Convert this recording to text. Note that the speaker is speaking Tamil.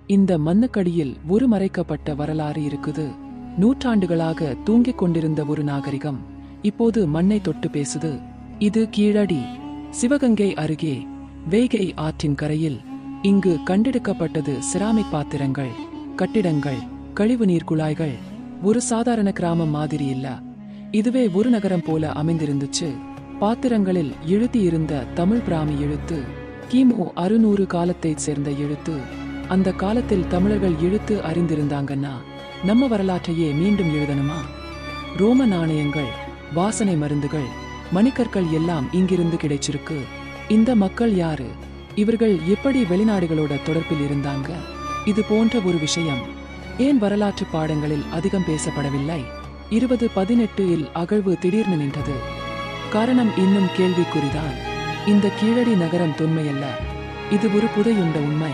இந்த மண்ணுக்கடியில் ஒரு மறைக்கப்பட்ட வரலாறு இருக்குது. நூற்றாண்டுகளாக தூங்கிக் கொண்டிருந்த ஒரு நாகரிகம் இப்போது மண்ணை தொட்டு பேசுது. இது கீழடி, சிவகங்கை அருகே வைகை ஆற்றின் கரையில். இங்கு கண்டெடுக்கப்பட்டது செராமிக் பாத்திரங்கள், கட்டிடங்கள், கழிவுநீர் குழாய்கள். ஒரு சாதாரண கிராமம் மாதிரி இல்ல, இதுவே ஒரு நகரம் போல அமைந்திருந்துச்சு. பாத்திரங்களில் எழுதியிருந்த தமிழ் பிராமி எழுத்து கிமு 600 காலத்தைச் சேர்ந்த எழுத்து. அந்த காலத்தில் தமிழர்கள் எழுத்து அறிந்திருந்தாங்கன்னா நம்ம வரலாற்றையே மீண்டும் எழுதணுமா? ரோம நாணயங்கள், வாசனை மருந்துகள், மணிக்கற்கள் எல்லாம் இங்கிருந்து கிடைச்சிருக்கு. இந்த மக்கள் யாரு? இவர்கள் எப்படி வெளிநாடுகளோட தொடர்பில் இருந்தாங்க? இது போன்ற ஒரு விஷயம் ஏன் வரலாற்று பாடங்களில் அதிகம் பேசப்படவில்லை? 2018 அகழ்வு திடீர்னு நின்றது. காரணம் இன்னும் கேள்விக்குறிதான். இந்த கீழடி நகரம் தொன்மையல்ல, இது ஒரு புதையுண்ட உண்மை.